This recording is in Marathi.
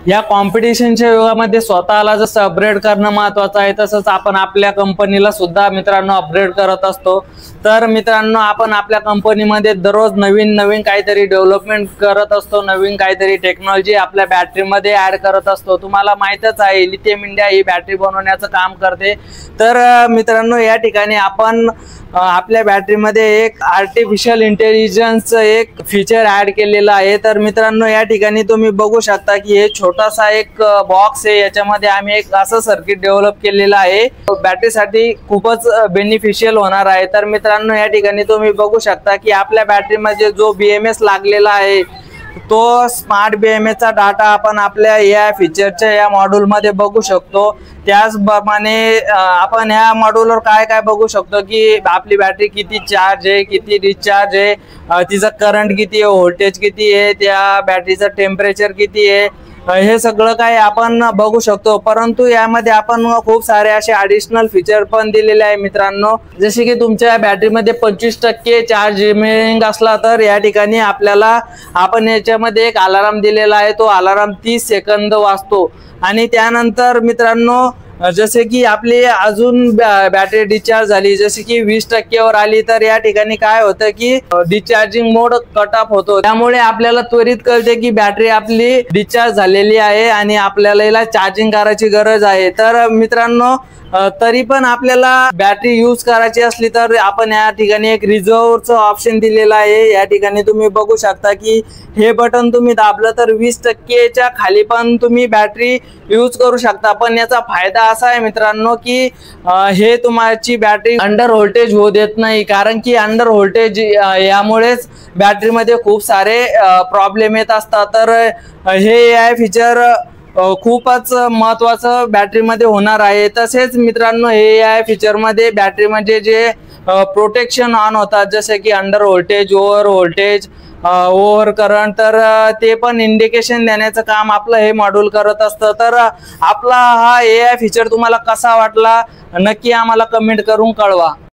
या कॉम्पिटिशनच्या युगामध्ये स्वतःला जसं अपग्रेड करणं महत्त्वाचं आहे, तसंच आपण आपल्या कंपनीला सुद्धा मित्रांनो अपग्रेड करत असतो। तर मित्रांनो, आपण आपल्या कंपनीमध्ये दररोज नवीन नवीन काहीतरी डेव्हलपमेंट करत असतो, नवीन काहीतरी टेक्नॉलॉजी आपल्या बॅटरीमध्ये ऍड करत असतो। तुम्हाला माहितच आहे लिथियम इंडिया ही बॅटरी बनवण्याचं काम करते। तर मित्रांनो, या ठिकाणी आपण आपल्या बॅटरीमध्ये एक आर्टिफिशियल इंटेलिजन्स एक फीचर ऍड केलेला आहे। तर मित्रांनो, या ठिकाणी तुम्ही बघू शकता की हे छोटासा एक बॉक्स आहे, याच्यामध्ये आम्ही एक असं सर्किट डेव्हलप केलेलं आहे, बॅटरीसाठी खूपच बेनिफिशियल होणार आहे। तर मित्रांनो, या ठिकाणी तुम्ही बघू शकता की आपल्या बॅटरीमध्ये जो BMS लागलेला आहे तो स्मार्ट BMS चा डाटा आपण आपल्या या फीचरच्या या मॉड्यूल मध्ये बघू शकतो। त्याचप्रमाणे आपण या मॉड्यूलवर काय काय बघू शकतो की आपली बॅटरी किती चार्ज आहे, किती डिस्चार्ज आहे, तिचा करंट किती आहे, व्होल्टेज किती आहे, त्या बॅटरीचं टेम्परेचर किती आहे, हे सगळं काय आपण बघू शकतो। परंतु यामध्ये आपण खूप सारे असे ॲडिशनल फीचर पण दिलेले आहे मित्रांनो, जसे की तुमच्या बॅटरीमध्ये 25% चार्ज रिमेनिंग असला तर या ठिकाणी आपल्याला आपण याच्यामध्ये एक अलार्म दिलेला आहे, तो अलार्म 30 सेकंद वाजतो। आणि त्यानंतर मित्रांनो, जसे की आपली अजून बॅटरी डिस्चार्ज झाली, जसे की 20% वर आली, तर या ठिकाणी काय होतं की डिस्चार्जिंग मोड कट ऑफ होतो। त्यामुळे आपल्याला त्वरित कळते की बॅटरी आपली डिस्चार्ज झालेली आहे आणि आपल्याला याला चार्जिंग करायची गरज आहे। तर मित्रांनो, तरी पण आपल्याला बॅटरी यूज करायची असली तर आपण या ठिकाणी एक रिझर्वचं ऑप्शन दिलेलं आहे। या ठिकाणी तुम्ही बघू शकता की हे बटन तुम्ही दाबलं तर 20% च्या खाली पण तुम्ही बॅटरी यूज करू शकता। पण याचा फायदा असा आहे मित्रांनो की हे तुमची बॅटरी अंडर व्होल्टेज होऊ देत नाही, कारण की अंडर व्होल्टेज यामुळेच बॅटरीमध्ये खूप सारे प्रॉब्लेम येत असतात। तर हे AI फीचर खूपच महत्त्वाचं बॅटरीमध्ये होणार आहे। तसेच मित्रांनो, हे AI फीचरमध्ये बॅटरीमध्ये जे प्रोटेक्शन ऑन होतात, जसे की under voltage, over voltage, over current, तर ते पण इंडिकेशन देण्याचं काम आपलं हे मॉड्यूल करत असतं। तर आपला हा AI फीचर तुम्हाला कसा वाटला नक्की आम्हाला कमेंट करून कळवा।